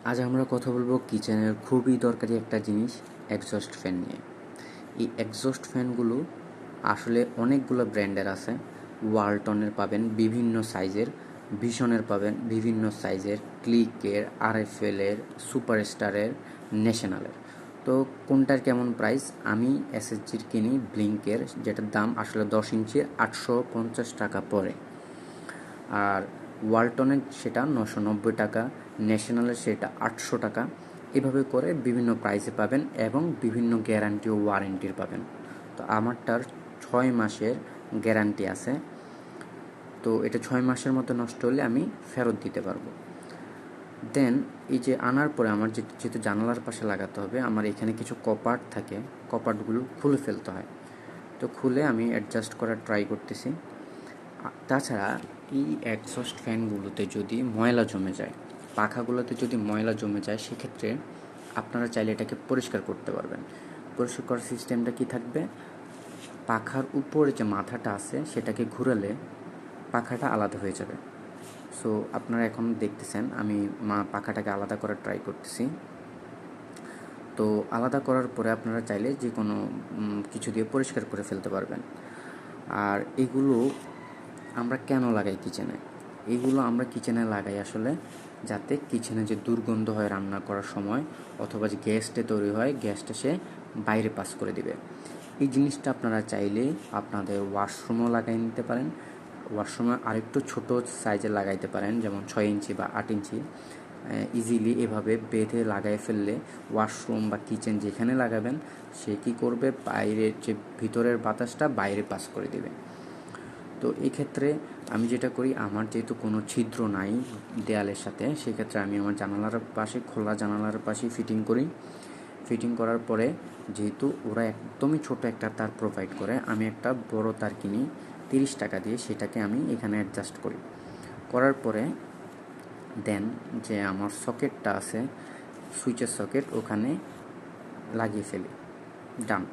আজ আমরা কথা বলবো কিচেনের খুবই দরকারি একটা জিনিস, এক্সস্ট ফ্যান নিয়ে। এই এক্সস্ট ফ্যানগুলো আসলে অনেকগুলো ব্র্যান্ডের আছে। ওয়ালটনের পাবেন বিভিন্ন সাইজের, ভিশনের পাবেন বিভিন্ন সাইজের, ক্লিকের, আরএফএলের, সুপারস্টারের, ন্যাশনালের। তো কোনটার কেমন প্রাইস? আমি এসএসজির কিনি ব্লিঙ্কের, যেটার দাম আসলে 10 ইঞ্চির 850 টাকা পড়ে। আর ওয়ালটনের সেটা 990 টাকা, ন্যাশনালের সেটা 800 টাকা। এভাবে করে বিভিন্ন প্রাইসে পাবেন এবং বিভিন্ন গ্যারান্টি ও ওয়ারেন্টির পাবেন। তো আমারটার 6 মাসের গ্যারান্টি আছে। তো এটা 6 মাসের মতো নষ্ট হলে আমি ফেরত দিতে পারবো। দেন এই যে আনার পরে আমার যেহেতু জানালার পাশে লাগাতে হবে, আমার এখানে কিছু কপাট থাকে, কপাটগুলো খুলে ফেলতে হয়। তো খুলে আমি অ্যাডজাস্ট করার ট্রাই করতেছি। তাছাড়া এই এক্সস্ট ফ্যানগুলোতে যদি ময়লা জমে যায়, পাখাগুলোতে যদি ময়লা জমে যায়, সেক্ষেত্রে আপনারা চাইলে এটাকে পরিষ্কার করতে পারবেন। পরিষ্কার করার সিস্টেমটা কি থাকবে? পাখার উপরে যে মাথাটা আছে সেটাকে ঘুরালে পাখাটা আলাদা হয়ে যাবে। সো আপনারা এখন দেখতেছেন আমি পাখাটাকে আলাদা করার ট্রাই করতেছি। তো আলাদা করার পরে আপনারা চাইলে যে কোনো কিছু দিয়ে পরিষ্কার করে ফেলতে পারবেন। আর এগুলো আমরা কেন লাগাই কিচেনে? এইগুলো আমরা কিচেনে লাগাই আসলে যাতে কিচেনে যে দুর্গন্ধ হয় রান্না করার সময়, অথবা যে গ্যাসটা তৈরি হয়, গ্যাসটা সে বাইরে পাস করে দিবে। এই জিনিসটা আপনারা চাইলে আপনাদের ওয়াশরুমও লাগাই নিতে পারেন। ওয়াশরুমে আরেকটু ছোট সাইজে লাগাইতে পারেন, যেমন 6 ইঞ্চি বা 8 ইঞ্চি। ইজিলি এভাবে বেঁধে লাগাই ফেললে ওয়াশরুম বা কিচেন যেখানে লাগাবেন, সে কী করবে, বাইরের যে ভিতরের বাতাসটা বাইরে পাস করে দেবে। তো এই ক্ষেত্রে আমি যেটা করি, আমার যেহেতু কোনো ছিদ্র নাই দেয়ালের সাথে, সেক্ষেত্রে আমি আমার জানালার পাশে, খোলা জানালার পাশে ফিটিং করি। ফিটিং করার পরে যেহেতু ওরা একদমই ছোট একটা তার প্রোভাইড করে, আমি একটা বড় তার কিনি 30 টাকা দিয়ে, সেটাকে আমি এখানে অ্যাডজাস্ট করি। করার পরে দেন যে আমার সকেটটা আছে, সুইচের সকেট, ওখানে লাগিয়ে ফেলি। ডান।